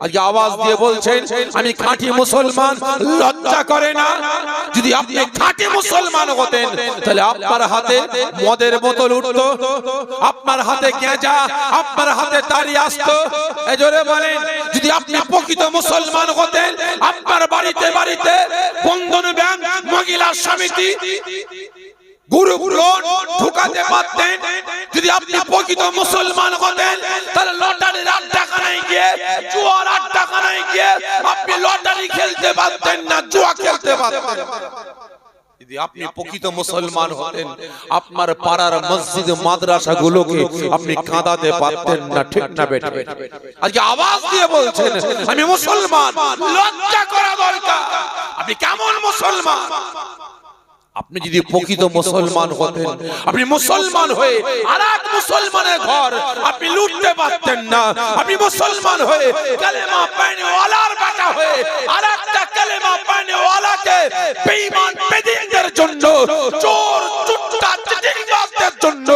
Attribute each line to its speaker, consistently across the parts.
Speaker 1: আজকে আওয়াজ দিয়ে বলছেন আমি খাঁটি মুসলমান, লজ্জা করে না? যদি আপনি খাঁটি মুসলমান হতেন তাহলে আপনার হাতে মদের বোতল উঠতো, আপনার হাতে গেঁজা, আপনার হাতে তাড়ি আসতো। এই জোরে বলেন, যদি আপনি প্রকৃত মুসলমান হতেন আপনার বাড়িতে বাড়িতে বন্ধন ব্যাংক, মহিলা সমিতি, গ্রুপ লোন ঢুকাতে পারতেন। যদি আপনি প্রকৃত মুসলমান হতেন তাহলে লটারির আড্ডাখানায় গিয়ে, জুয়ার আড্ডাখানায় গিয়ে আপনি লটারি খেলতে পারতেন না, জুয়া খেলতে পারতেন। যদি আপনি প্রকৃত মুসলমান হতেন আপনার পাড়ার মসজিদ মাদ্রাসাগুলোকে আপনি কাঁদাতে পারতেন না, ঠিক না বেটা? আজকে আওয়াজ দিয়ে বলছেন আমি মুসলমান, লজ্জা করা দরকার। আপনি কেমন মুসলমান? আপনি যদি প্রকৃত মুসলমান হতেন, আপনি মুসলমান হয়ে আরেক মুসলমানের ঘর আপনি লুটতে পারতেন না। আপনি মুসলমান হয়ে কালেমা পড়নেওয়ালার বেটা হয়ে আরেকটা কালেমা পড়নেওয়ালাকে বেঈমান বেদিনদের জন্য, চোর চুট্টা চিটিংবাজদের জন্য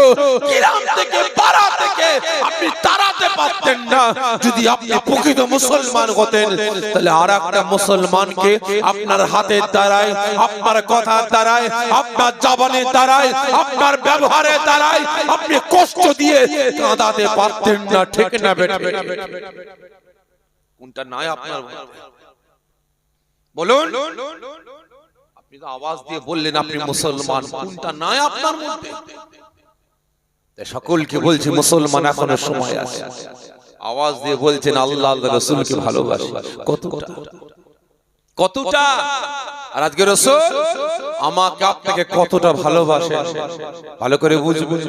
Speaker 1: গ্রাম থেকে পাড়া থেকে আপনি তাড়াতে পারতেন না। যদি আপনি প্রকৃত মুসলমান হতেন তাহলে আরেকটা মুসলমানকে আপনার হাতের দ্বারায়, আপনার কথার দ্বারায়, আপনার জবানের দ্বারায়, আপনার ব্যবহারের দ্বারায় আপনি কষ্ট দিয়ে কাঁদাতে পারতেন না, ঠিক না বেটা? কোনটা নাই আপনার? বলুন। আপনি তো আওয়াজ দিয়ে বললেন আপনি মুসলমান, কোনটা নাই আপনার মধ্যে? সকলকে বলছি মুসলমান এখনো সময় আছে। আওয়াজ দিয়ে বলছেন আল্লাহ আল্লাহ রাসূলকে ভালোবাসি। কতটা কতটা? আর আজকে রাসূল আমাকে আপনাকে কতটা ভালোবাসেন ভালো করে বুঝবেন।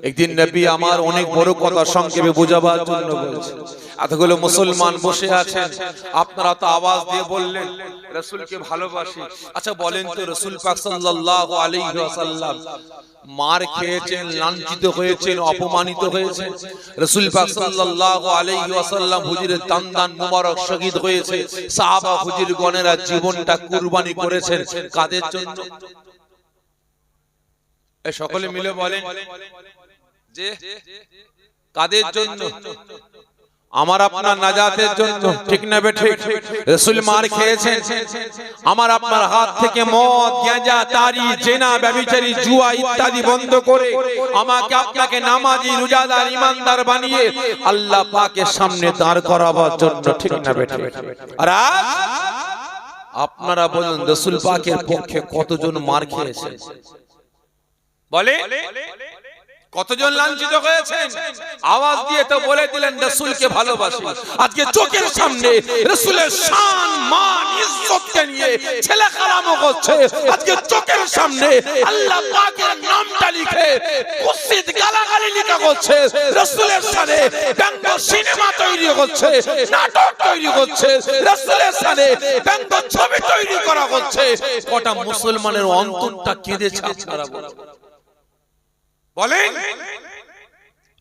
Speaker 1: একদিন নবী আমার অনেক বড় কথা সংক্ষেপে বোঝাবার জন্য বলছেন। এতগুলো মুসলমান বসে আছেন, আপনারা তো আওয়াজ দিয়ে বললেন রাসূলকে ভালোবাসি। আচ্ছা বলেন তো রাসূল পাক সাল্লাল্লাহু আলাইহি ওয়াসাল্লাম মার খেয়েছেন, লাঞ্ছিত হয়েছেন, অপমানিত হয়েছেন। রাসূল পাক সাল্লাল্লাহু আলাইহি ওয়াসাল্লাম হুজুরের দান মুবারক শহীদ হয়েছে। সাহাবা হুজুরগণেরা জীবনটা কুরবানি করেছেন কাদের জন্য? এই সকলে মিলে বলেন যে কাদের জন্য? আমার আপনার নাজাতের জন্য, ঠিক না বেঠিক? রাসূল মার খেয়েছেন, আমার আপনার হাত থেকে মদ, গাঁজা, তাড়ি, জেনা, ব্যভিচারী, জুয়া ইত্যাদি বন্ধ করে আমাকে আপনাকে নামাজি, রোজাদার, ঈমানদার বানিয়ে আল্লাহ পাকের সামনে দাঁড় করাবার জন্য, ঠিক না বেঠিক? আর আপনারা বলুন রাসূল পাকের পক্ষে কতজন মার খেয়েছেন? বলে কতজন লাঞ্ছিত হয়েছেন? আওয়াজ দিয়ে তো বলে দিলেন রাসূলকে ভালোবাসি। আজকে চোখের সামনে রাসূলের শান, মান, ইজ্জতকে নিয়ে ছেলে কালামো করছে। আজকে চোখের সামনে আল্লাহ পাকের নামটা লিখে কুৎসিত গালাগালি লেখা করছে। রাসূলের শানে ব্যঙ্গ সিনেমা তৈরি হচ্ছে, নাটক তৈরি হচ্ছে, রাসূলের শানে ব্যঙ্গ ছবি তৈরি করা হচ্ছে। কটা মুসলমানের অন্তরটা কেঁদেছে আপনারা বলেন?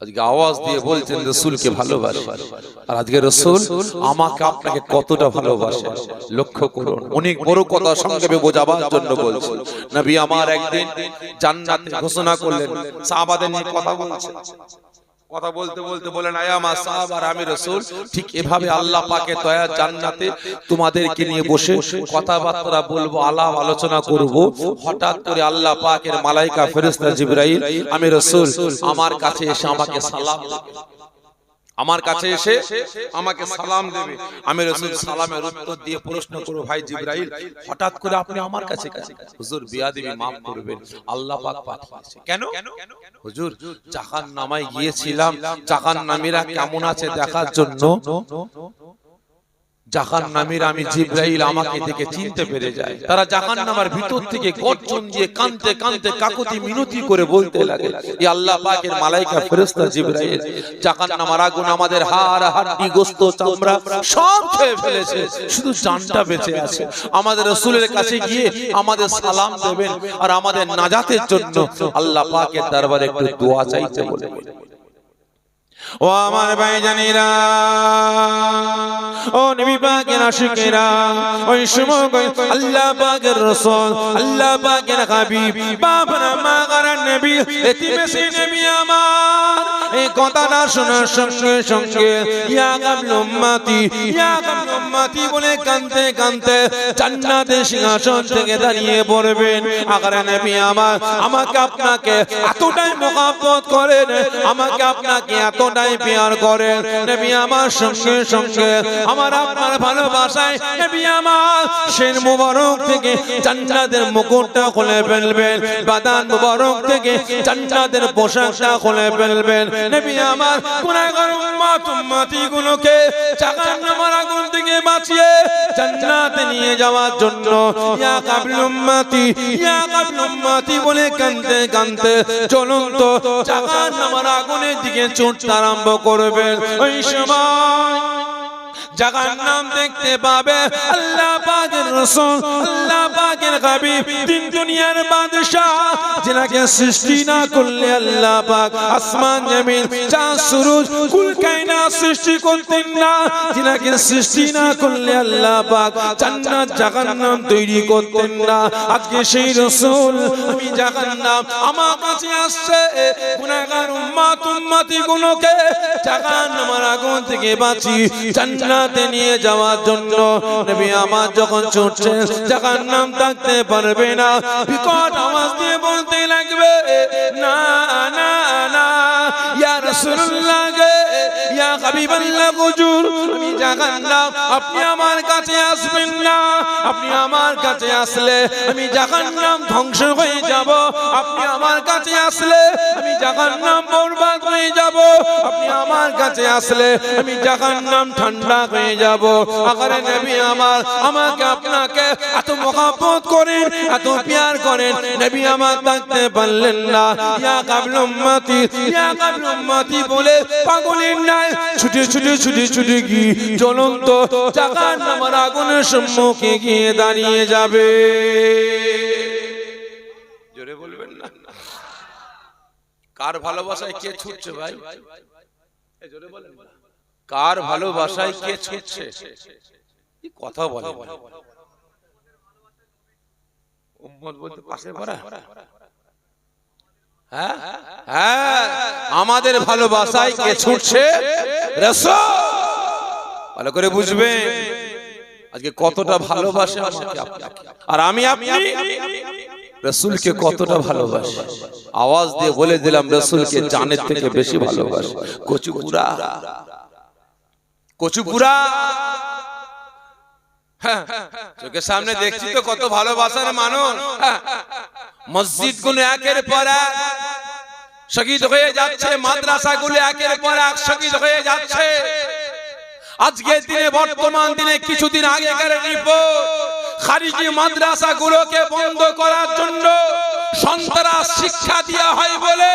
Speaker 1: আজকে আওয়াজ দিয়ে বলছেন রাসূলকে ভালোবাসি। আর আজকে রাসূল আমাকে আপনাকে কতটা ভালোবাসে লক্ষ্য করুন। অনেক বড় কথা সংক্ষেপে বোঝাবার জন্য বলছি। নবী আমার একদিন জান্নাত ঘোষণা করলেন, সাহাবাদের নিয়ে কথা বলছেন। কথা বলতে বলতে বলেন আয়া মা সাহাবা, আমি রাসূল ঠিক এভাবে আল্লাহ পাকের দয়া জান্নাতে তোমাদেরকে নিয়ে বসে কথাবার্তা বলবো, আলাপ আলোচনা করব। হঠাৎ করে আল্লাহ পাকের মালায়েকা ফেরেশতা জিবরাইল আমি রাসূল আমার কাছে এসে আমাকে সালাম দেবে, আমার কাছে এসে আমাকে সালাম দেবে। আমি রাসূল সালামের উত্তর দিয়ে প্রশ্ন করব, ভাই জিবরাইল হঠাৎ করে আপনি আমার কাছে কেন? হুজুর বিয়াদবি maaf করবেন, আল্লাহ পাক পাঠিয়েছে। কেন? হুজুর জাহান্নামে গিয়েছিলাম, জাহান্নামীরা কেমন আছে দেখার জন্য। জাহান্নামীরা আমি জিবরাইল আমাকে দেখে চিনতে পেরে যায়। তারা জাহান্নামের ভিতর থেকে গর্জন দিয়ে কাঁদতে কাঁদতে কাকুতি মিনতি করে বলতে লাগে, এ আল্লাহ পাকের মালায়েকা ফেরেশতা জিবরাইল, জাহান্নামের আগুন আমাদের হাড়, হাড্ডি, গোশত, চামড়া সব খেয়ে ফেলেছে, শুধু জানটা বেঁচে আছে। আমাদের রাসূলের কাছে গিয়ে আমাদের সালাম দেবেন আর আমাদের নাজাতের জন্য আল্লাহ পাকের দরবারে একটু দোয়া চাইতে বলে। ও আমার ভাইজানেরা, ও নবী পাকের আশিকেরা, ওই সময় আল্লাহ পাকের রাসূল, আল্লাহ পাকের হাবিব, বাবার মাগার নবী, এতিমেসি নবী আমার এই কথাটা শোনার সঙ্গে সঙ্গে ইয়া কাবিল উম্মতি বলে কাঁদতে কাঁদতে জান্নাতের সিংহাসন থেকে দাঁড়িয়ে পড়বেন। আগারে নবী আমার, আমাকে আপনাকে এতটাই মোহাব্বত করেন, আমাকে আপনাকে এতটাই প্যার করেন নবী আমার, সঙ্গে সঙ্গে আমার আপনার ভালোবাসায় নবী আমার শের মুবারক থেকে জান্নাতের মুকুটটা খুলে ফেলবেন, বাদান মুবারক থেকে জান্নাতের পোশাকটা খুলে ফেলবেন নবী আমার। গুনাহগার উম্মতি গুলোকে জাহান্নামের আগুন থেকে বাঁচিয়ে জান্নাতে নিয়ে যাওয়ার জন্য ইয়া কাবিল উম্মতি বলে কাঁদতে কাঁদতে জ্বলন্ত জাহান্নামের আগুনের দিকে ছুটতে আরম্ভ করবেন। ওই সময় জাহান্নাম দেখতে পাবে আল্লাহ পাকের রাসূল, আল্লাহ পাকের হাবিব, তিন দুনিয়ার বাদশা, যিনাকে সৃষ্টি না করলে আল্লাহ পাক আসমান জমিন চাঁদ সূরজ কুল কায়নাত সৃষ্টি করতেন না, যিনাকে সৃষ্টি না করলে আল্লাহ পাক জান্নাত জাহান্নাম তৈরি করতেন না। আজকে সেই রাসূল আমি জাহান্নাম আমার কাছে আসছে গুনাহগার উম্মতি গুলোকে জাহান্নামের আগুন থেকে বাঁচিয়ে জান্নাত নিয়ে যাওয়ার জন্য নবী আমার যখন ছুটছেন জাহান্নাম থাকতে পারবে না, বিকট আওয়াজ দিয়ে বলতে লাগবে না না না ইয়া রাসূলুল্লাহ গে ইয়া হাবিবাল্লাহ হুজুর, আমি জাহান্নাম, আপনি আমার কাছে আসবেন না, আপনি আমার কাছে আসলে আমি জাহান্নাম ধ্বংস হয়ে যাব, আপনি আমার কাছে আসলে আমি জাহান্নাম বরবাদ হয়ে যাব, আপনি আমার কাছে আসলে আমি জাহান্নাম ঠান্ডা হয়ে যাব। আগারে নবী আমার, আমাকে আপনাকে এত মোহাব্বত করেন, এত প্যার করেন, নবী আমার থাকতে পারলেন না। ইয়া কাবিল উম্মতি বলে পাগলের ন্যায় ছুটে ছুটে ছুটে ছুটে গিয়ে জ্বলন্ত জাহান্নামের আগুনের সম্মুখে গিয়ে দাঁড়িয়ে যাবে। জোরে বলবেন না, কার ভালোবাসায় কে ছুটছে ভাই? জোরে বলেন, কার ভালোবাসায় কে ছুটছে? কি কথা বলে উম্মত বলতে পাশে পড়া? হ্যাঁ হ্যাঁ, আমাদের ভালোবাসায় কে ছুটছে? রাসূল। ভালো করে বুঝবেন আজকে কতটা ভালোবাসে আমাকে আপনাকে, আর আমি আপনি রাসূলকে কতটা ভালোবাসি। আওয়াজ দিয়ে বলে দিলাম রাসূলকে জানের থেকে বেশি ভালোবাসি। কচুপুরা চোখের সামনে দেখছি তো কত ভালোবাসার মানুষ। মসজিদ গুলো একের পর এক শহীদ হয়ে যাচ্ছে, মাদ্রাসা গুলো একের পর এক শহীদ হয়ে যাচ্ছে। আজকের দিনে, বর্তমান দিনে, কিছুদিন আগেকার রিপোর্ট, খারিজি মাদ্রাসা গুলোকে বন্ধ করার জন্য সন্ত্রাস শিক্ষা দেওয়া হয় বলে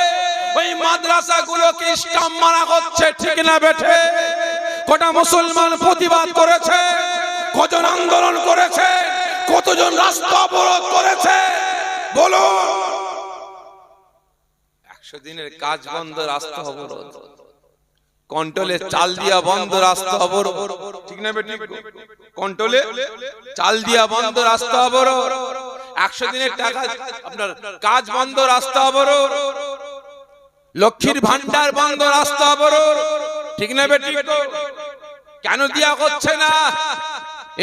Speaker 1: ওই মাদ্রাসা গুলোকে স্টাম্প মারা হচ্ছে, ঠিক না বেঠে? কটা মুসলমান প্রতিবাদ করেছে, কজন আন্দোলন করেছে, কতজন রাস্তা অবরোধ করেছে বলুন? 100 দিনের কাজ বন্ধ, রাস্তা অবরোধ, কন্ট্রোলে চাল দিয়া বন্ধ, রাস্তা অবরোধ, ঠিক না বেটি? কন্ট্রোলে চাল দিয়া বন্ধ, রাস্তা অবরোধ। 100 দিনের টাকা আপনার কাজ বন্ধ, রাস্তা অবরোধ। লক্ষ্মীর ভান্ডার বন্ধ, রাস্তা অবরোধ, ঠিক না বেটি? কেন দিয়া হচ্ছে না?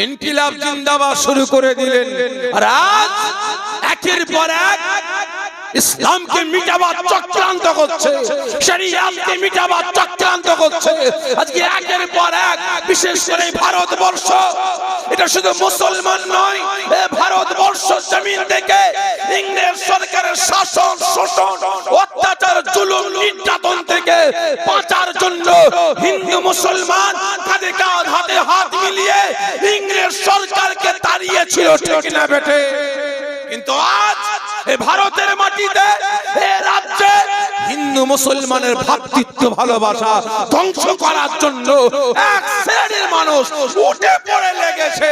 Speaker 1: ইনকিলাব জিন্দাবাদ শুরু করে দিলেন, আর আজ একের পর এক ইসলামকে মিটাবার চক্রান্ত করছে, শরিয়াতকে মিটাবার চক্রান্ত করছে। আজকে একের পর এক, বিশেষ করে ভারতবর্ষ, এটা শুধু মুসলমান নয়, এই ভারতবর্ষ জমিন থেকে ইংরেজ সরকারের শাসন, শোষণ, অত্যাচার, জুলুম, নির্যাতন থেকে বাঁচার জন্য হিন্দু মুসলমান কাঁধে কাঁধ, হাতে হাত মিলিয়ে ইংরেজ সরকারকে তাড়িয়েছিল, ঠিক না বেটে? কিন্তু আজ এই ভারতের মাটিতে, এই রাজ্যে হিন্দু মুসলমানের ভ্রাতৃত্ব ভালোবাসা ধ্বংস করার জন্য এক শ্রেণীর মানুষ উঠে পড়ে লেগেছে।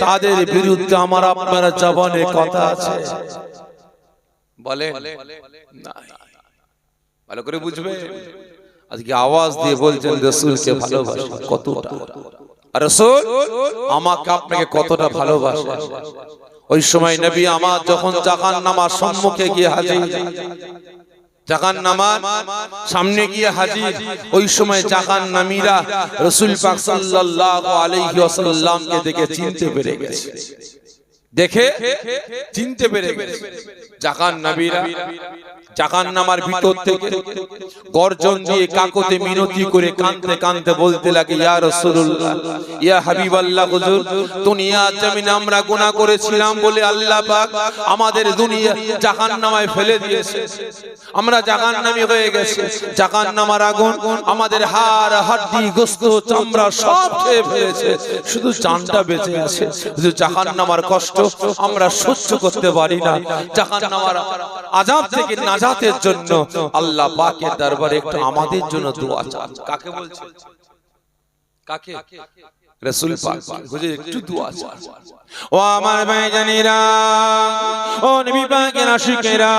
Speaker 1: তাদের বিরুদ্ধে আমার আপনার জবানে কথা আছে, বলেন না? ভালো করে বুঝবে। আজকে আওয়াজ দিয়ে বলছেন রাসূলকে ভালোবাসি কতটা, আর রাসূল আমাকে আপনাকে কতটা ভালোবাসে। ওই সময় নবী আমার যখন জাহান্নামের সম্মুখে গিয়ে হাজির, জাহান্নামার সামনে গিয়ে হাজির। ওই সময় জাহান্নামীরা রাসূল পাক সাল্লাল্লাহু আলাইহি ওয়াসাল্লামকে দেখে চিনতে পেরে গেছে, দেখে চিনতে পেরে গেছে। জাহান্নামীরা জাহান্নামার ভিতর থেকে গর্জন দিয়ে কাকতে মিনতি করে কাঁদতে কাঁদতে বলতে লাগে, ইয়া রাসূলুল্লাহ, ইয়া হাবিবাল্লাহ, হুজুর দুনিয়া জমিনে আমরা গুনাহ করেছিলাম বলে আল্লাহ পাক আমাদের দুনিয়া জাহান্নামায় ফেলে দিয়েছে, আমরা জাহান্নামী হয়ে গেছি। জাহান্নামার আগুন আমাদের হাড় হাড্ডি গোশত চামড়া সব খেয়ে ফেলেছে, শুধু জানটা বেঁচে আছে। শুধু জাহান্নামার কষ্ট আমরা সহ্য করতে পারি না। জাহান্নামার আযাব থেকে নাজাতের জন্য আল্লাহ পাকের দরবারে একটু আমাদের জন্য দোয়া চান। কাকে বলছে? কাকে? রাসূল পাক হুজুর একটু দোয়া চান। ও আমার ভাইজানেরা, ও নবী পাকের আশিকেরা,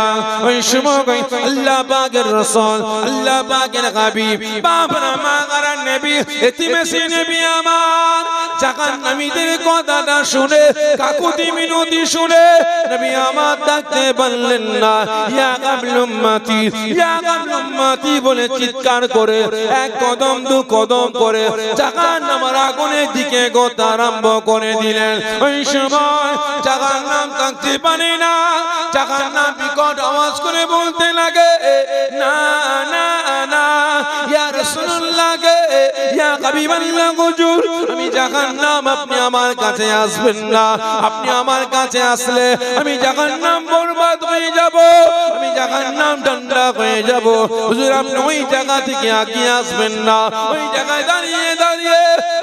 Speaker 1: ওই সময় আল্লাহ পাকের রাসূল, আল্লাহ পাকের হাবিব, বাবরা মাগার নবী, এতিমেসি নবী আমার জাহান্নামীদের কথাটা শুনে, কাকুতি মিনতি শুনে নবী আমার ডাকতে পারলেন না। ইয়া কাবল উম্মতি, ইয়া কাবল উম্মতি বলে চিৎকার করে এক কদম দু কদম করে জাহান্নামের আগুনের দিকে গোতা আরম্ভ করে দিলেন। ওই সময় জাহান্নাম থাকতে পারে না, জাহান্নাম বিকট আওয়াজ করে বলতে লাগে, না না না, ইয়া রাসূলুল্লাহ গে, ইয়া হাবিবাল্লাহ, হুজুর আমি জাহান্নাম, আপনি আমার কাছে আসবেন না, আপনি আমার কাছে আসলে আমি জাহান্নাম বরবাদ হয়ে যাব, আমি জাহান্নাম ঠান্ডা হয়ে যাব। হুজুর আপনি ওই জায়গা থেকে আগিয়ে আসবেন না, ওই জায়গায় দাঁড়িয়ে দাঁড়িয়ে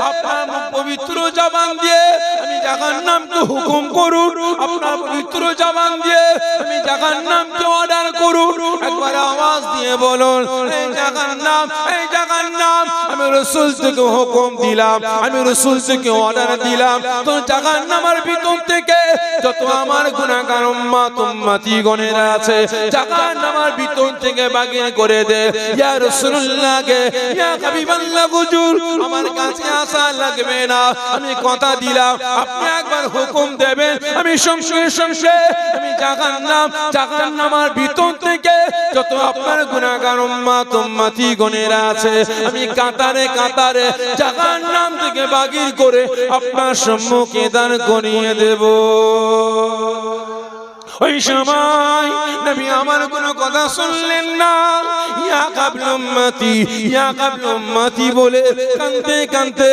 Speaker 1: আপনার পবিত্র জবান দিয়ে আমি জাহান্নামকে হুকুম করুন, আপনার পবিত্র জবান দিয়ে আমি জাহান্নামকে অর্ডার করুন। একবার আওয়াজ দিয়ে বলুন, এই জাহান্নাম, এই জাহান্নাম, আমি রাসূল থেকে হুকুম দিলাম, আমি রাসূল থেকে অর্ডার দিলাম, তো জাহান্নামের ভিতর থেকে যত আমার গুনাহগার উম্মত উম্মতি গণেরা আছে জাহান্নামের ভিতর থেকে বাগির করে দে। ইয়া রাসূলুল্লাহ গে, ইয়া হাবিবাল্লাহ, হুজুর আমার কাছে আসা লাগবে না, আমি কথা দিলাম আপনি একবার হুকুম দেবেন, আমি সঙ্গে সঙ্গে আমি জাহান্নামের ভিতর থেকে যত আপনার গুনাহগার উম্মত উম্মতি গণেরা আছে আমি কাতারে কাতারে জাহান্নাম থেকে বাগির করে আপনার সম্মুখে দাঁড় করিয়ে দেব। ওই সময় নবী আমার কোনো কথা শুনলেন না। ইয়া কাবল উম্মতি, ইয়া কাবল উম্মতি বলে কাঁদতে কাঁদতে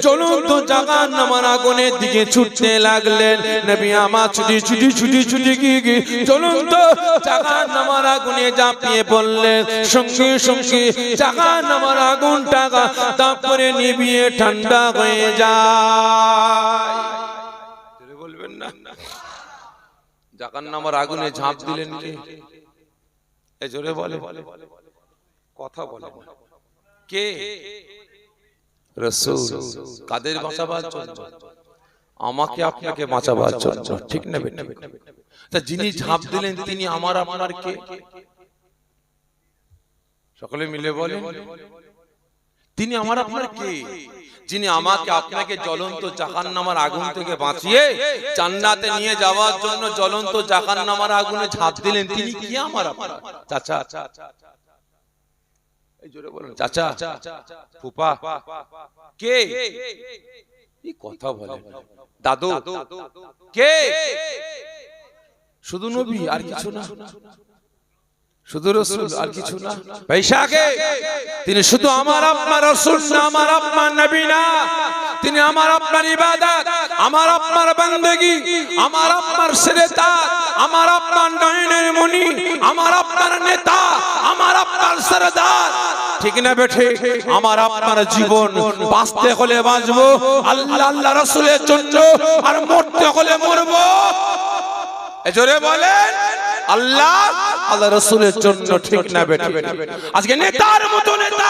Speaker 1: জ্বলন্ত জাহান্নামের আগুনের দিকে ছুটতে লাগলেন। নবী আমার ছুটি ছুটি ছুটি ছুটি গিয়ে জ্বলন্ত জাহান্নামের আগুনে ঝাঁপিয়ে পড়লেন। সঙ্গে সঙ্গে জাহান্নামের আগুনটা তারপরে নিভিয়ে ঠান্ডা হয়ে যায়। বলবেন না জাহান্নামের আগুনে ঝাঁপ দিলেন কে? এই জোরে বলে, কথা বলে কে? রাসূল। কাদের বাঁচাবার জন্য? আমাকে আপনাকে বাঁচাবার জন্য, ঠিক না বেটা? তা যিনি ঝাঁপ দিলেন তিনি আমার আপনার কে? সকলে মিলে বলেন, তিনি আমার আপনার কে? যিনি আমাকে আপনাকে জ্বলন্ত জাহান্নামের আগুন থেকে বাঁচিয়ে জান্নাতে নিয়ে যাওয়ার জন্য জ্বলন্ত জাহান্নামের আগুনে ঝাঁপ দিলেন, তিনি কি আমার আপনার? চাচা, এই জোরে বলুন, চাচা, ফুপা, কে? এই কথা বলে দাদু, কে? শুধু নবী আর কিছু না, শুধু রাসূল আর কিছু না। ভাইসাকে তিনি শুধু আমার আপনার রাসূল না, আমার আপনার নবী না, তিনি আমার আপনার ইবাদত, আমার আপনার বান্দেগী, আমার আপনার সেরেতাত, আমার আপনার নয়নের মণি, আমার আপনার নেতা, আমার আপনার সরদার, ঠিক না বেঠে? আমার আপনার জীবন বাঁচতে হলে বাঁচবো আল্লাহ আল্লাহ রাসূলের জন্য, আর মরতে হলে মরবো জোরে বলেন আল্লাহ আল্লাহ রাসূলের জন্য, ঠিক না বেঠে? আজকে নেতার মতো নেতা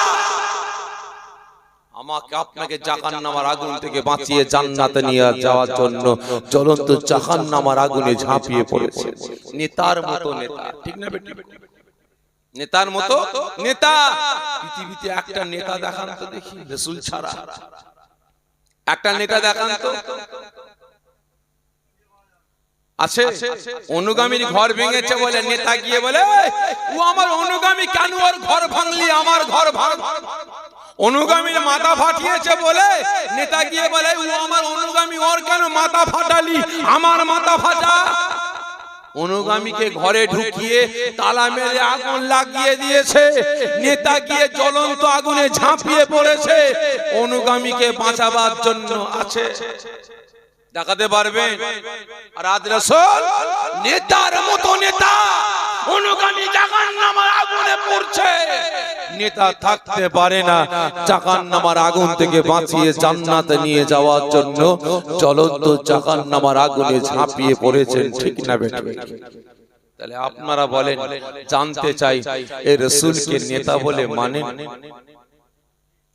Speaker 1: আমাকে আপনাকে জাহান্নামের আগুন থেকে বাঁচিয়ে জান্নাতে নিয়ে যাওয়ার জন্য জ্বলন্ত জাহান্নামের আগুনে ঝাঁপিয়ে পড়েছে। নেতার মতো নেতা, ঠিক না বেঠে? নেতার মতো নেতা। পৃথিবীতে একটা নেতা দেখান তো দেখি, রাসূল ছাড়া একটা নেতা দেখান তো। আছে অনুগামীর ঘর ভেঙেছে বলে নেতা গিয়ে বলে ও আমার অনুগামী, কেন ওর ঘর ভাঙলি, আমার ঘর ভাঙ। অনুগামীর মাথা ফাটিয়েছে বলে নেতা গিয়ে বলে ও আমার অনুগামী, ওর কেন মাথা ফাটালি, আমার মাথা ফাটা। অনুগামীকে ঘরে ঢুকিয়ে তালা মেরে আগুন লাগিয়ে দিয়েছে, নেতা গিয়ে জ্বলন্ত আগুনে ঝাঁপিয়ে পড়েছে অনুগামীকে বাঁচাবার জন্য। আছে দেখাতে পারবেন? আর আজ রাসূল নেতার মতো নেতা, অনুগামী জাহান্নামের আগুনে পড়ছে, নেতা থাকতে পারে না জাহান্নামের আগুন থেকে বাঁচিয়ে জান্নাতে নিয়ে যাওয়ার জন্য জ্বলন্ত জাহান্নামের আগুনে ঝাঁপিয়ে পড়েছেন। ঠিক না বেটা? তাহলে আপনারা বলেন, জানতে চাই এই রাসূলকে নেতা বলে মানেন?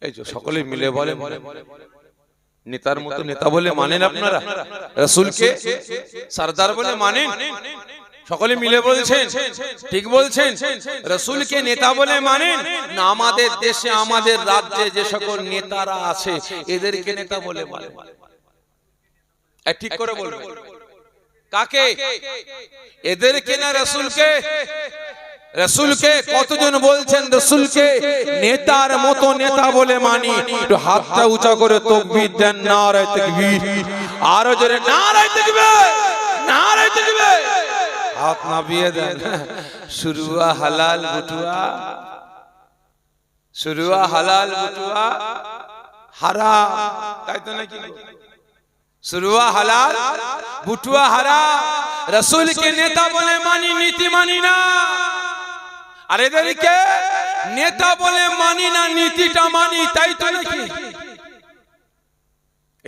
Speaker 1: এই যে সকলে মিলে বলেন, নেতার মতো নেতা বলে মানেন আপনারা? রাসূলকে সরদার বলে মানেন? সকলে মিলে বলছেন, ঠিক বলছেন? রাসূলকে নেতা বলে মানেন না আমাদের দেশে আমাদের রাজ্যে যে সকল নেতারা আছে এদেরকে নেতা বলে মানেন? ঠিক করে বলবেন, কাকে? এদেরকে না রাসূলকে? রাসূলকে কতজন বলছেন রাসূলকে নেতার মতো নেতা বলে মানি? একটু হাতটা উঁচা করে তাকবীর দেন, নারায়ে তাকবীর। আরো জোরে নারায়ে তাকবীর, নারায়ে তাকবীর। হাত নামিয়ে দেন। শুরুয়া হালাল বুটুয়া, শুরুয়া হালাল বুটুয়া হারাম, তাই তো নাকি? শুরুয়া হালাল বুটুয়া হারাম। রাসূলকে নেতা বলে মানি, নীতি মানি না। আর এদেরকে নেতা বলে মানি না, নীতিটা মানি, তাই তো নাকি?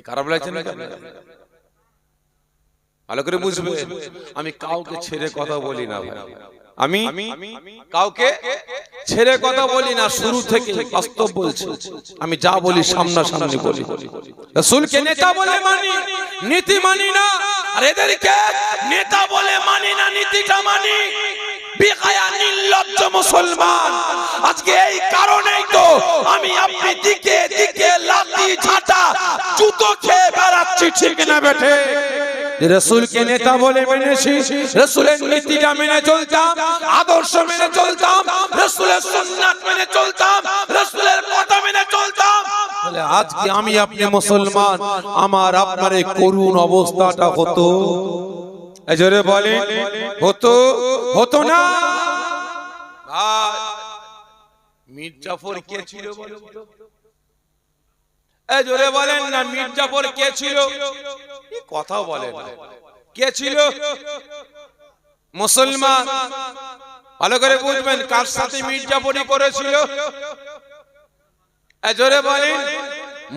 Speaker 1: খারাপ লাগছে না? ভালো করে বুঝবে, আমি কাউকে ছেড়ে কথা বলি না ভাই, আমি কাউকে ছেড়ে কথা বলি না, শুরু থেকে বাস্তব বলছি। আমি যা বলি সামনাসামনি বলি। রাসূলকে নেতা বলে মানি, নীতি মানি না। আর এদেরকে নেতা বলে মানি না, নীতিটা মানি। বেগায়া নির্লজ্জ মুসলমান, আজকে এই কারণেই তো আমি আপনি দিকে দিকে লাঠি ঝাঁটা জুতো খেয়ে বেড়াচ্ছি। ঠিক না বেঠে? রাসূলকে নেতা বলে মেনেছি, রাসূলের নীতিটা মেনে চলতাম, আদর্শ মেনে চলতাম, রাসূলের সুন্নাত মেনে চলতাম, রাসূলের কথা মেনে চলতাম। তাহলে আজকে আমি আপনি মুসলমান, আমার আপনার এই করুণ অবস্থাটা হতো? জোরে বলেন, হতো? হতো না? ভাই মীর জাফর কে ছিল বলো? জোরে বলেন না, মীর জাফর কে ছিল? কথা বলে না, কে ছিল? মুসলমান। ভালো করে বুঝবেন কার সাথে মীর জাফরি করেছিল। জোরে বলেন,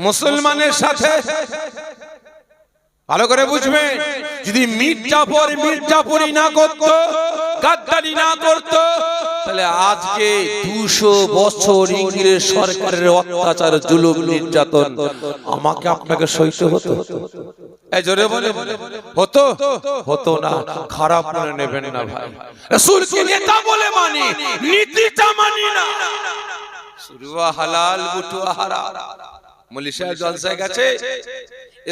Speaker 1: মুসলমানের সাথে। ভালো করে বুঝবেন, যদি মীর জাফরি না করত, গাদ্দারি না করত, তাহলে আজকে 200 বছর ইংরেজ সরকারের অত্যাচার, জুলুম, নির্যাতন আমাকে আপনাকে সইতে হতো? জোরে বলে হতো? হতো না। খারাপ মনে নেবেন না ভাই, রাসূলকে নেতা বলে মানি, নীতিটা মানি না। শুরুয়া হালাল বুটুয়া হারাম। মৌলভী সাহেব জলসায় গেছে,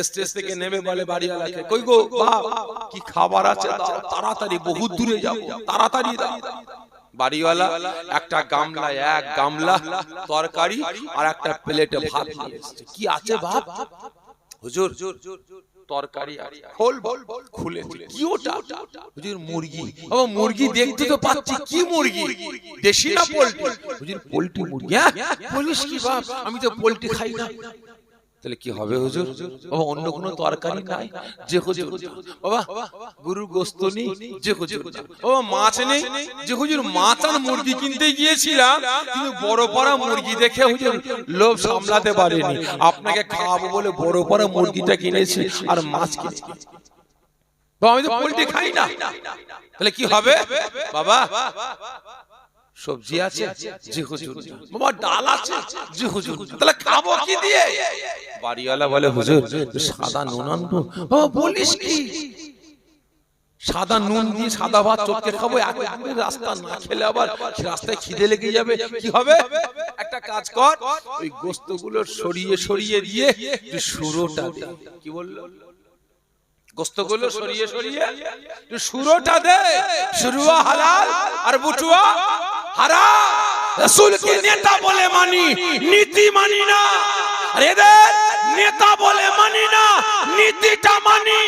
Speaker 1: স্টেজ থেকে নেমে বলে বাড়িওয়ালাকে, কই গো বাপ, কি খাবার আছে দাও, তাড়াতাড়ি, বহুত দূরে যাব, তাড়াতাড়ি দাও। বাড়িওয়ালা একটা গামলা, এক গামলা তরকারি আর একটা প্লেটে ভাত নিয়ে এসেছে। কি আছে বাপ? হুজুর তরকারি আছে। খোল, খুলে কি ওটা? হুজুর মুরগি। ও মুরগি দেখতে তো পাচ্ছি, কি মুরগি? দেশি না পোল্ট্রি? হুজুর পোল্ট্রি মুরগি। হ্যাঁ বলিস কি বাপ, আমি তো পোল্ট্রি খাই না। তাহলে কি হবে হুজুর? বাবা অন্য কোনো তরকারি নাই? যে হুজুর। বাবা গরুর গোশত নেই? যে হুজুর। বাবা মাছ নেই? যে হুজুর। মাছ আর মুরগি কিনতে গিয়েছিলাম, কিন্তু বড় পাড়া মুরগি দেখে হুজুর লোভ সামলাতে পারিনি, আপনাকে খাওয়াবো বলে বড় পাড়া মুরগিটা কিনেছি আর মাছ কিনেছি। বাবা আমি তো পোল্ট্রি খাই না। তাহলে কি হবে? বাবা সবজি আছে? জি হুজুর। বাবা ডাল আছে? জি হুজুর। তাহলে খাবো কি দিয়ে? বাড়িওয়ালা বলে হুজুর সাদা নুন আনবো। বাবা বলিস কি? সাদা নুন দিয়ে সাদা ভাত চটকে খাবো? একবারে রাস্তা না খেলে আবার রাস্তায় খিদে লেগে যাবে, কি হবে? একটা কাজ কর, ওই গোশতগুলো সরিয়ে সরিয়ে দিয়ে সুরোটা দে। কি বললো? গোস্তগুলো সরিয়ে সরিয়ে শুরুটা দে, শুরুয়া হালাল আর বুটুয়া হারাম। রাসূলকে নেতা বলে মানি, নীতি মানি না। আর এদের নেতা বলে মানি না, নীতিটা মানি।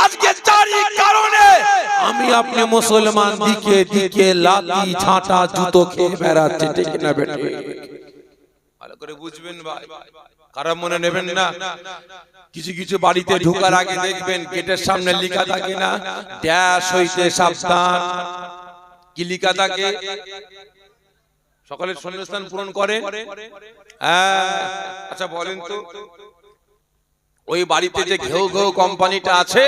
Speaker 1: আজকে চারি কারণে আমি আপনি মুসলমান দিকে দিকে লাঠি ঝাঁটা জুতো খেয়ে বেড়াচ্ছি, ঠিক না বেটি? ভালো করে বুঝবেন ভাই, খারাপ মনে নেবেন না। কিছু কিছু বাড়িতে ঢোকার আগে দেখবেন গেটের সামনে লেখা থাকে না, ড্যাশ হইতে সাবধান। কি লেখা থাকে? সকলের শূন্যস্থান পূরণ করে। আচ্ছা বলেন তো, ওই বাড়িতে যে ঘেউ ঘেউ কোম্পানিটা আছে,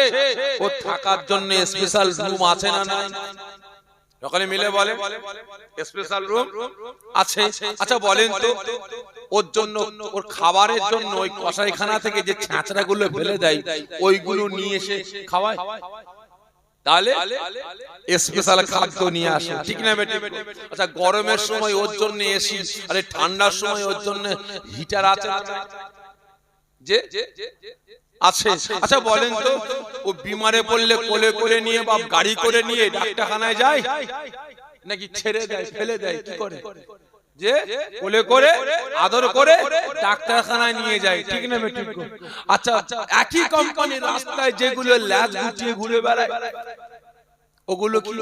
Speaker 1: ও থাকার জন্য স্পেশাল রুম আছে না নাই? সকলে মিলে বলে স্পেশাল রুম আছে। আচ্ছা বলেন তো, ওর জন্য, ওর খাবারের জন্য ওই কসাইখানা থেকে যে ছ্যাঁচড়া গুলো ফেলে দেয়, ওইগুলো নিয়ে এসে খাওয়ায়? তাহলে স্পেশাল খাদ্য নিয়ে আসে, ঠিক না বেটি? আচ্ছা গরমের সময় ওর জন্য এসি, আরে ঠান্ডার সময় ওর জন্য হিটার আছে যে আছে। আচ্ছা বলেন তো, ও বিমারে পড়লে কোলে করে নিয়ে বা গাড়ি করে নিয়ে ডাক্তারখানায় যায় নাকি ছেড়ে দেয়, ফেলে দেয়? কি করে? যে কোলে করে আদর করে ডাক্তারখানায় নিয়ে যায়, ঠিক না বেটি? আচ্ছা একই কোম্পানির রাস্তায় যেগুলো ল্যাজ গুটিয়ে ঘুরে বেড়ায়, ওগুলো কি?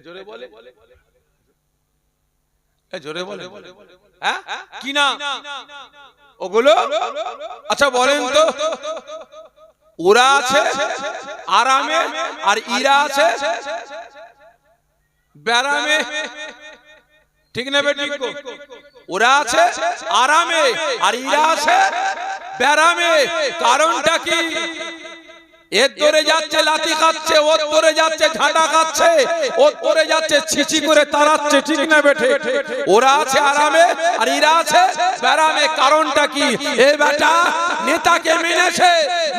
Speaker 1: জোরে বলে, জোরে বলে, হ্যাঁ কি না ওগুলো? আচ্ছা বলেন তো, ওরা আছে আরামে আর ইরা আছে ব্যারামে, ঠিক না বেটি? ওরা আছে আরামে আর ইরা আছে ব্যারামে। কারণটা কি? এর ধরে যাচ্ছে লাঠি খাচ্ছে, ওর ধরে যাচ্ছে ঝাঁটা খাচ্ছে, ওর ধরে যাচ্ছে ছিচি করে তাড়াচ্ছে, ঠিক না বেটে? ওরা আছে আরামে আর ইরা আছে ব্যারামে। কারণটা কি? এ বেটা নেতাকে মেনেছে,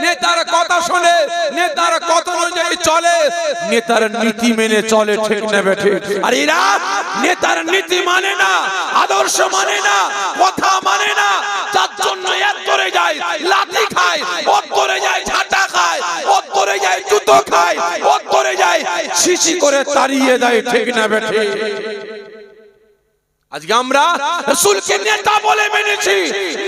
Speaker 1: নেতার কথা শুনে, নেতার কথা অনুযায়ী চলে, নেতার নীতি মেনে চলে, ঠিক না বেটে? আর এরা নেতার নীতি মানে না, আদর্শ মানে না, কথা মানে না, যার জন্য এর ধরে যায় লাঠি খায়, ওর ধরে যায় ঝাঁটা খায়, ওর ধরে যায় জুতো খায়, ওর ধরে যায় শিশি করে তাড়িয়ে দেয়, ঠিক না বেটে? আজকে আমরা রাসূলকে নেতা বলে মেনেছি,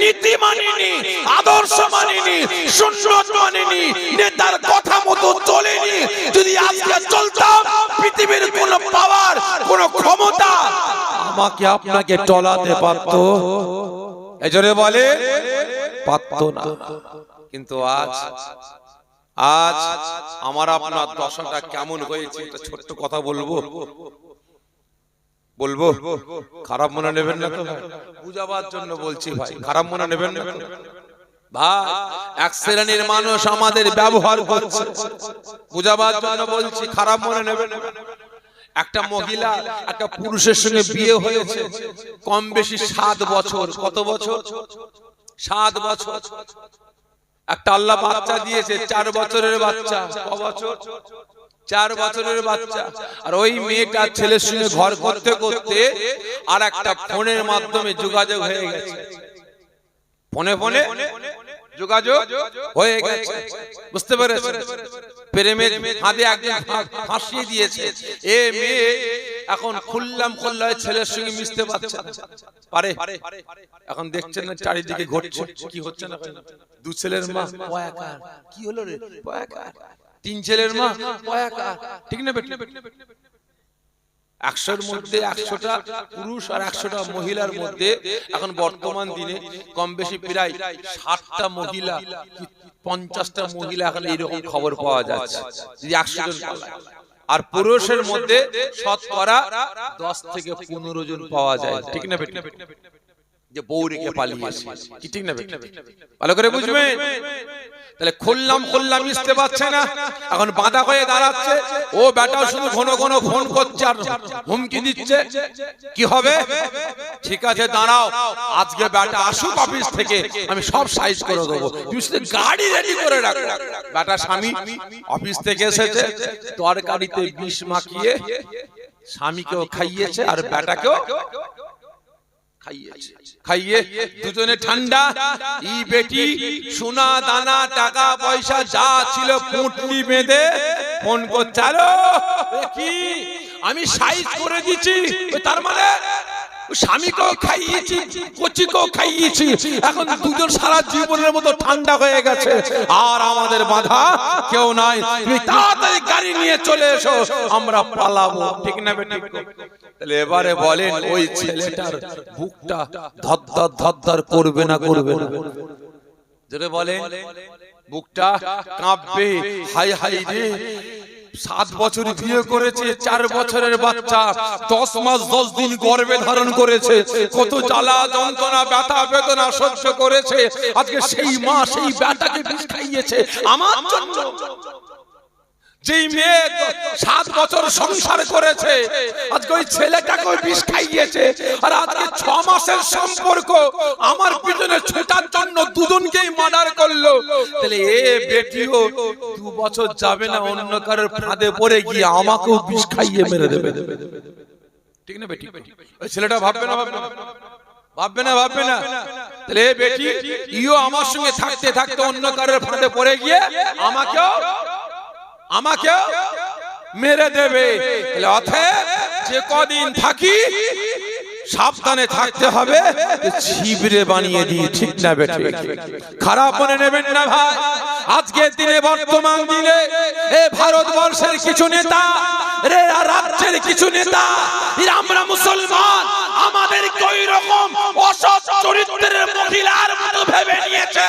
Speaker 1: নীতি মানিনি, আদর্শ মানিনি, সুন্নাত মানিনি, নেতার কথা মতো চলেনি। যদি আজকে চলতাম, পৃথিবীর কোন পাওয়ার, কোন ক্ষমতা আমাকে আপনাকে টলাতে পারতো? এজন্য বলে পারতো না। কিন্তু আজ আমার আপনার দশাটা কেমন হয়েছে, একটা ছোট্ট কথা বলবো, খারাপ মনে নেবেন না তো? বুঝাবার জন্য বলছি ভাই, খারাপ মনে নেবেন না ভাই। এক শ্রেণীর মানুষ আমাদের ব্যবহার করছে, বুঝাবার জন্য বলছি, খারাপ মনে নেবেন না। একটা মহিলা একটা পুরুষের সঙ্গে বিয়ে হয়েছে, কম বেশি 7 বছর। কত বছর? 7 বছর। একটা আল্লাহ বাচ্চা দিয়েছে, 4 বছরের বাচ্চা। ক বছর? 4 বছরের বাচ্চা। আর ওই মেয়েটা ছেলের সঙ্গে ঘর করতে করতে আর একটা ফোনের মাধ্যমে যোগাযোগ হয়ে গেছে, ফোনে ফোনে যোগাযোগ হয়ে গেছে, বুঝতে পেরেছেন? প্রেমের ফাঁদে একজন ফাঁসিয়ে দিয়েছে। এ মেয়ে এখন খুললাম ছেলের সঙ্গে মিশতে পারছে না, পারে? এখন দেখছেন না চারিদিকে ঘটছে, কি হচ্ছে না? 2 ছেলের মা পয়াকার, কি হলো রে পয়াকার? 3 ছেলের মা পয়াকার, ঠিক না বেটি? 100-র মধ্যে 100টা পুরুষ আর 100টা মহিলার মধ্যে এখন বর্তমান দিনে কম বেশি প্রায় 60টা মহিলা কি 50টা মহিলা এখন এইরকম খবর পাওয়া যাচ্ছে, যদি 100 জন পাওয়া। আর পুরুষের মধ্যে শতকরা 10 থেকে 15 জন পাওয়া যায়, ঠিক না বেটি? যে বউ রেখে পালিয়েছে, কি ঠিক না বেটি? ভালো করে বুঝবেন। তাহলে খুললাম মিশতে পারছে না, এখন বাঁধা হয়ে দাঁড়াচ্ছে। ও বেটা শুধু ঘন ঘন ফোন করছে আর হুমকি দিচ্ছে। কি হবে? ঠিক আছে দাঁড়াও, আজকে বেটা আসুক অফিস থেকে, আমি সব সাইজ করে দেবো, তুই শুধু গাড়ি রেডি করে রাখ। বেটা স্বামী অফিস থেকে এসেছে, তরকারিতে বিষ মাখিয়ে স্বামীকেও খাইয়েছে আর বেটাকেও খাইয়ে দুজনে ঠান্ডা। ই বেটি সোনা দানা টাকা পয়সা যা ছিল পুঁটলি বেঁধে ফোন করছে, আলো কি আমি সাইজ করে দিচ্ছি, তার মানে স্বামীকেও খাইয়েছি কচিকেও খাইয়েছি, এখন দুজন সারা জীবনের মতো ঠান্ডা হয়ে গেছে, আর আমাদের বাধা কেউ নাই, তুমি তাড়াতাড়ি গাড়ি নিয়ে চলে এসো, আমরা পালাবো। ঠিক না বেটি? তাহলে এবারে বলেন ওই ছেলেটার বুকটা ধর ধর করবে না করবে না? যেটা বলেন বুকটা কাঁপবে। হাই হাই রে, 7 বছর বিয়ে করেছে, 4 বছরের বাচ্চা, 10 মাস 10 দিন গর্ভে ধারণ করেছে, কত জ্বালা যন্ত্রণা ব্যথা বেদনা সহ্য করেছে, আজকে সেই মা সেই ব্যাটাকে বিষ খাইয়েছে আমার জন্য। যেই মেয়ে 7 বছর সংসার করেছে, আজকে ওই ছেলেটাকে বিষ খাইয়েছে, আর আজকে 6 মাসের সম্পর্ক আমার পিছনে ছোটার জন্য দুজনকেই মার্ডার করলো। তাহলে এ বেটিও 2 বছর যাবে না অন্য কারোর ফাঁদে পড়ে গিয়ে আমাকেও বিষ খাইয়ে মেরে দেবে। ঠিক না বেটি? ওই ছেলেটা ভাববে না ভাববে না? তাহলে এ বেটি ইও আমার সঙ্গে থাকতে থাকতে অন্য কারোর ফাঁদে পড়ে গিয়ে আমাকে মেরে দেবে। অতএব যে কদিন থাকি সাবধানে থাকতে হবে, ছিবড়ে বানিয়ে দিয়ে। ঠিক না বেটি? খারাপ মনে নেবেন না ভাই। আজকের দিনে বর্তমান দিনে এ ভারতবর্ষের কিছু নেতা রে, রাজ্যের কিছু নেতা, আমরা মুসলমান, আমাদের কই রকম অসৎ চরিত্রের মহিলার মতো ভেবে নিয়েছে।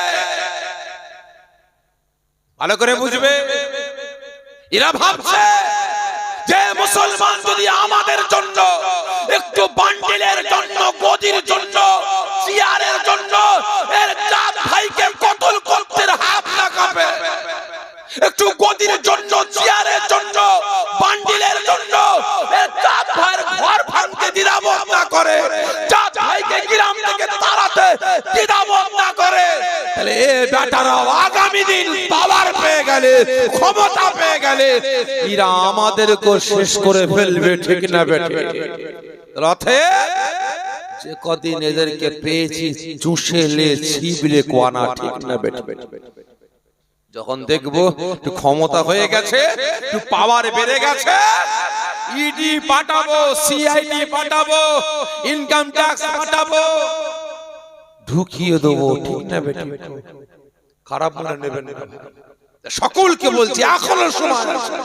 Speaker 1: ভালো করে বুঝবে, এরা ভাবছে যে মুসলমান যদি আমাদের জন্য একটু বান্ডিলের জন্য, গদির জন্য, চেয়ারের জন্য এর জাত ভাইকে কতল করতে হাত লাগাবে, একটু গদির জন্য, চেয়ারের জন্য, বান্ডিলের জন্য এর জাত ভাইয়ের ঘর ভাঙতে দ্বিধাবোধ না করে, জাত ভাইকে গ্রাম থেকে তাড়াতে দ্বিধাবোধ না করে, তাহলে এ বেটারা আগামী দিন পাওয়ার পেয়ে গেলে, ক্ষমতা পেয়ে গেলে এরা আমাদেরকে শেষ করে ফেলবে। ঠিক না বেটে? রথে যে কদিন এদেরকে পেয়েছি চুষেলে ছিবলে কোয়ানা। ঠিক না বেটে? যখন দেখবো একটু ক্ষমতা হয়ে গেছে, একটু পাওয়ার বেড়ে গেছে, ইডি পাঠাবো, সিআইডি পাঠাবো, ইনকাম ট্যাক্স পাঠাবো, ঢুকিয়ে দেবো। ঠিক না বেটা? খারাপ মনে নেবেন না। সকলকে বলছি এখনো সময় আছে,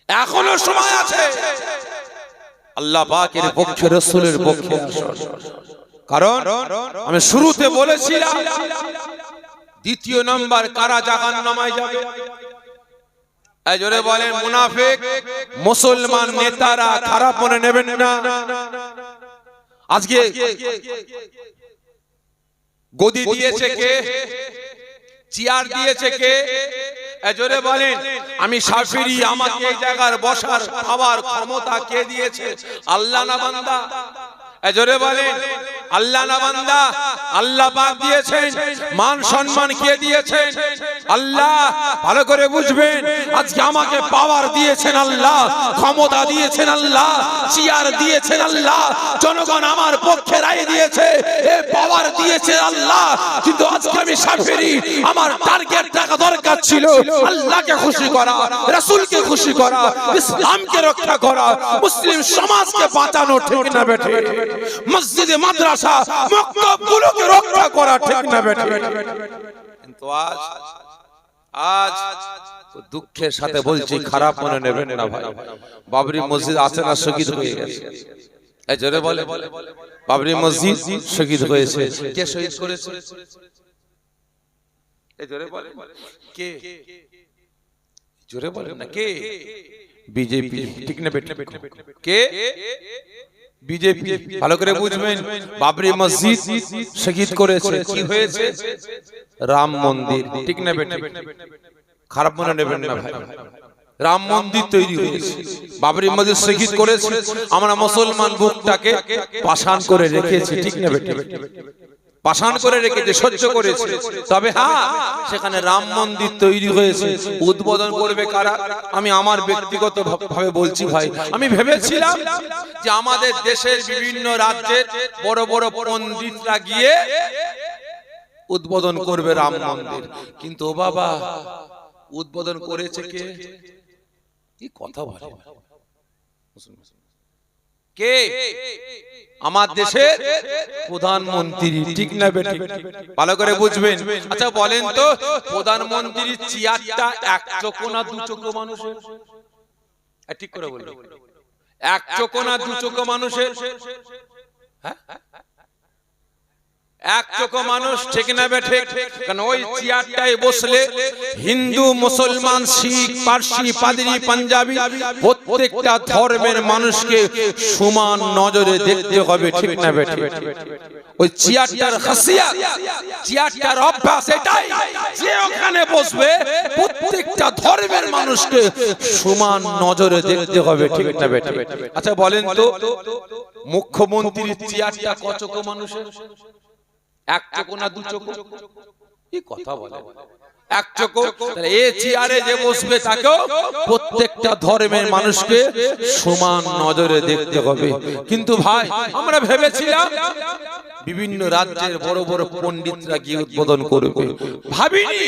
Speaker 1: এখনো সময় আছে। আল্লাহ পাকের পক্ষে, রাসূলের পক্ষে আসুন। কারণ আমি শুরুতে বলেছিলাম দ্বিতীয় নাম্বার কারা জাহান্নামে যাবে। এই জোরে বলেন মুনাফিক, মুসলমান নেতারা। খারাপ মনে নেবেন না। আজকে গদি দিয়েছে কে? চেয়ার দিয়েছে কে? জোরে বলেন। আমি শাফিঈ, আমাকে এই জায়গার বসার খাওয়ার ক্ষমতা কে দিয়েছে? আল্লাহ না বান্দা? জোরে বলেন আল্লাহ না বান্দা? আল্লাহ পাক দিয়েছেন। মান সম্মান কে দিয়েছেন? আল্লাহ। ভালো করে বুঝবেন, আজকে আমাকে পাওয়ার দিয়েছেন আল্লাহ, ক্ষমতা দিয়েছেন আল্লাহ, চেয়ার দিয়েছেন আল্লাহ, জনগণ আমার পক্ষে রায় দিয়েছে, এ পাওয়ার দিয়েছে আল্লাহ। কিন্তু আজকে আমি শাফিঈ, আমার টার্গেট টাকা দরকার ছিল আল্লাহকে খুশি করা, রাসূলকে খুশি করা, ইসলামকে রক্ষা করা, মুসলিম সমাজকে বাঁচানো। ঠিক না বেটে? মসজিদে মাদ্রাসা মক্তবগুলোকে রক্ষা করা। ঠিক না বেটে? কিন্তু আজ দুঃখের সাথে বলছি, খারাপ মনে নেবেন না ভাই, বাবরি মসজিদ আছে না শহীদ হয়ে গেছে। এই জোরে বলে, বাবরি মসজিদ শহীদ হয়েছে। কে শহীদ করেছে? এই জোরে বলে কে? জোরে বলেন না কে? বিজেপি। ঠিক না বেটে? কে? বিজেপি। ভালো করে বুঝবেন, বাবরি মসজিদ শহীদ করেছে। কি হয়েছে? রাম মন্দির। ঠিক না বেটে? খারাপ মনে নেবেন না ভাই, রাম মন্দির তৈরি হয়েছে, বাবরি মসজিদ শহীদ করেছে, আমরা মুসলমান বুকটাকে পাষাণ করে রেখেছি। ঠিক না বেটে? পাষাণ করে রেখেছে, সহ্য করেছে। তবে হ্যাঁ, সেখানে রাম মন্দির তৈরি হয়েছে, উদ্বোধন করবে কারা? আমি আমার ব্যক্তিগত ভাবে বলছি ভাই, আমি ভেবেছিলাম যে আমাদের দেশের বিভিন্ন রাজ্যের বড় বড় পণ্ডিতরা গিয়ে উদ্বোধন করবে রাম মন্দির, কিন্তু ও বাবা, উদ্বোধন করেছে কে? কি কথা বলে কে? আমার দেশের প্রধানমন্ত্রী, ঠিক না বেঠিক? ভালো করে বুঝবেন। আচ্ছা বলেন তো, প্রধানমন্ত্রীর চেয়ারটা এক চোখো না দু চোখো মানুষের? ঠিক করে বলুন, এক চোখো না দু চোখো মানুষের? হ্যাঁ, এক চোখো মানুষ, ঠিক না বেঠিক? কারণ ওই চেয়ারটায় বসলে হিন্দু, মুসলমান, শিখ, পারসি, পাদ্রী, পাঞ্জাবি প্রত্যেকটা ধর্মের মানুষকে সমান নজরে দেখতে হবে, ঠিক না বেঠিক? ওই চেয়ারটার খাসিয়াত, চেয়ারটার অভ্যাস এটাই যে ওখানে বসবে প্রত্যেকটা ধর্মের মানুষকে সমান নজরে দেখতে হবে, ঠিক না বেঠিক? আচ্ছা বলেন তো, মুখ্যমন্ত্রীর চেয়ারটা ক চোখো মানুষের? এক চোখো না দু চোখো? কি কথা বলে, এক চোখো। তাহলে এই চেয়ারে যে বসবে তাকেও প্রত্যেকটা ধর্মের মানুষকে সমান নজরে দেখতে হবে। কিন্তু ভাই, আমরা ভেবেছিলাম বিভিন্ন রাজ্যের বড় বড় পণ্ডিতরা গিয়ে উদ্বোধন করবে, ভাবিনি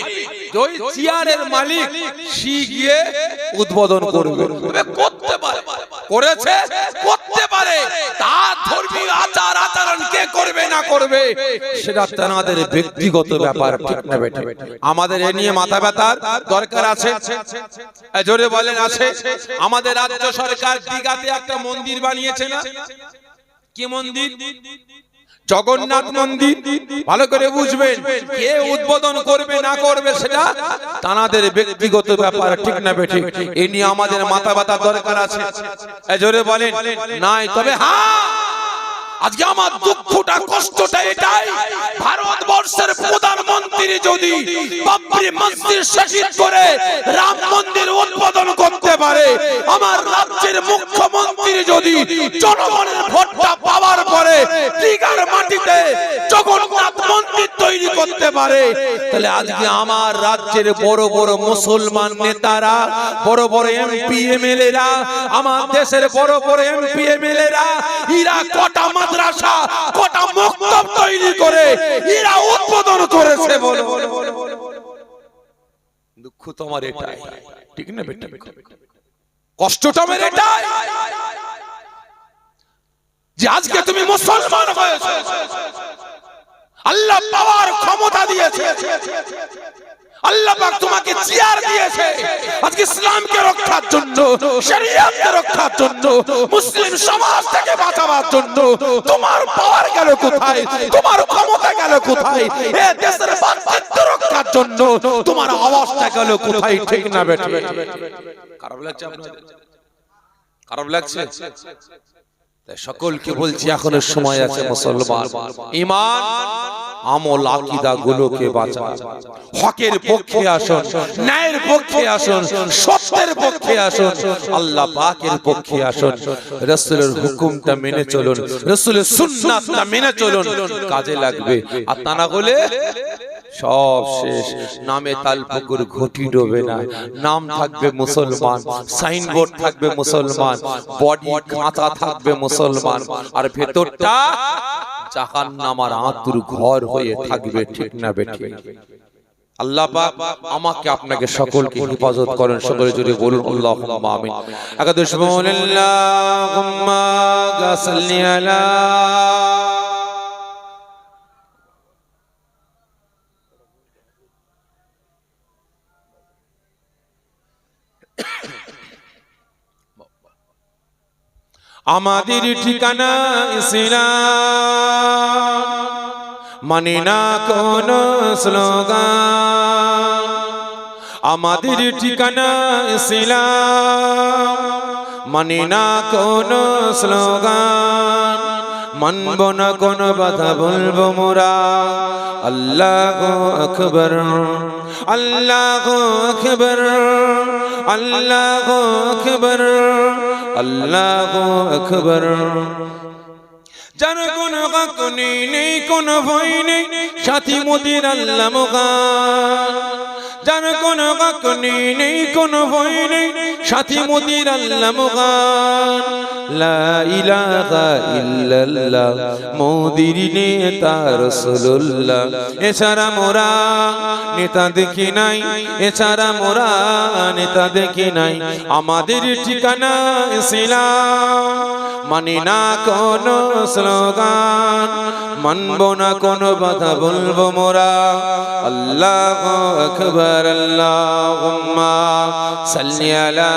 Speaker 1: ওই চেয়ারের মালিক সে গিয়ে উদ্বোধন করবে। করতে পারে, করেছে, করতে পারে, তার ধর্মীয় আচার আচরণ কে করবে না করবে সেটা তাদের ব্যক্তিগত ব্যাপার, ঠিক না বেঠিক? আমাদের এ নিয়ে মাথা ব্যথার দরকার আছে? জোরে বলেন আছে? আমাদের রাজ্য সরকার দীঘাতে একটা মন্দির বানিয়েছে না? কি মন্দির? জগন্নাথ মন্দির। ভালো করে বুঝবেন, কে উদ্বোধন করবে না করবে সেটা তাদের ব্যক্তিগত ব্যাপার, ঠিক না বেঠিক? এই নিয়ে আমাদের মাথা ব্যথার দরকার আছে? জোরে বলেন নাই? তবে হ্যাঁ, আজকে আমার দুঃখটা, কষ্টটা এটাই, ভারতবর্ষের প্রধানমন্ত্রী যদি বাবরি মসজিদ শহীদ করে রাম মন্দির উদ্বোধন করতে পারে, আমার রাজ্যের মুখ্যমন্ত্রী যদি জনগণের ভোটটা পাওয়ার পরে দীঘার মাটিতে জগন্নাথ মন্দির তৈরি করতে পারে, তাহলে আজকে আমার রাজ্যের বড় বড় মুসলমান নেতারা, বড় বড় এমপি এমএলএরা, আমার দেশের বড় বড় এমপি এমএলএরা, এরা কটা মাদ্রাসা, কটা মক্তব তৈরি করে এরা উদ্বোধন করেছে। বলো, দুঃখ তোমার এটাই, ঠিক না বেটা? কষ্টটা আমার এটাই যে আজকে তুমি মুসলমান হয়েছো, আল্লাহ পাওয়ার ক্ষমতা দিয়েছে, আল্লাহ পাক তোমাকে চেয়ার দিয়েছে আজকে ইসলামকে রক্ষার জন্য, শরীয়তকে রক্ষার জন্য, মুসলিম সমাজ থেকে বাঁচাবার জন্য। তোমার পাওয়ার গেল কোথায়? তোমার ক্ষমতা গেল কোথায়? এই দেশের বাঁচিত্ব রক্ষার জন্য তোমার আওয়াজটা গেল কোথায়, ঠিক না বেঠিক? খারাপ লাগছে আপনাদের? খারাপ লাগছে? সকলকে বলছি, এখনো সময় আছে মুসলমান, ঈমান আমল আকীদা গুলোকে বাঁচান, হকের পক্ষে আসুন, ন্যায়ের পক্ষে আসুন, সত্যের পক্ষে আসুন, আল্লাহ পাকের পক্ষে আসুন, রাসূলের হুকুমটা মেনে চলুন, রাসূলের সুন্নাতটা মেনে চলুন, কাজে লাগবে। আর তা না হলে সব শেষ। নামে তাল পুকুর ঘটি ডোবে না, নাম থাকবে মুসলমান, সাইনবোর্ড থাকবে মুসলমান, বডি কাঁচা থাকবে মুসলমান, আর ভেতরটা জাহান্নামের আঁতুর ঘর হয়ে থাকবে, ঠিক না বেঠিক? আল্লাহ পাক আমাকে আপনাকে সকলকে হেফাজত করেন। সকলে জুড়ে বলুন আল্লাহুম্মা আমিন। একাদশ আল্লাহুম্মা সাল্লি আলা আমাদের ঠিকানা ইসলাম, মানে না কোন স্লোগান। আমাদের ঠিকানা ইসলাম, মানে না কোন স্লোগান। মানব না কোন বাধা, বলবো মোরা আল্লাহু আকবার, আল্লাহু আকবার, আল্লাহু আকবার, আল্লাহু আকবার। যার কোনো কাকুনি নেই কোনো ভয় নেই সাথী মোদের আল্লাহ মুগান যার কোনো কাকুনি নেই কোনো ভয় নেই সাথী মোদের আল্লাহ মুগান লা ইলাহা ইল্লাল্লাহ মোদের নেতা রাসূলুল্লাহ এছাড়া মোরা নেতা দেখি নাই এছাড়া মোরা নেতা দেখি নাই আমাদের ঠিকানা ইসলাম মানি না কোনো স্লোগান মানবো না কোনো কথা বলবো মোরা আল্লাহু আকবার আল্লাহুম্মা সাল্লি আলা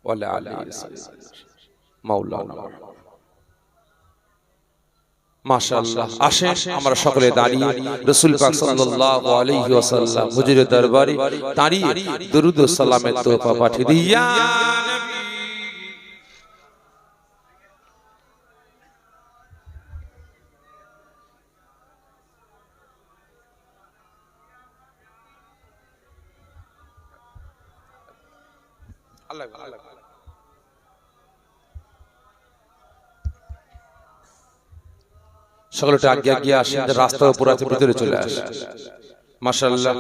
Speaker 1: ওয়ালা আলিহি মাওলানা মাশাআল্লাহ। আসেন আমরা সকলে দাঁড়িয়ে রাসূল পাক সাল্লাল্লাহু আলাইহি ওয়াসাল্লাম হুজুরের দরবারে দাঁড়িয়ে দরুদ ও সালামের তোহফা পাঠিয়ে দিই। ইয়া নবী আল্লাহ সকলটা আগে আগে আসেন রাস্তার উপর আছে ভিতরে চলে আসে। মাশাআল্লাহ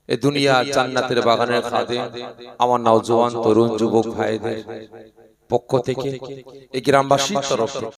Speaker 1: এই দুনিয়া জান্নাতের বাগানের খাদেম আমার নওজোয়ান তরুণ যুবক ভাইদের পক্ষ থেকে এই গ্রামবাসীর তরফ থেকে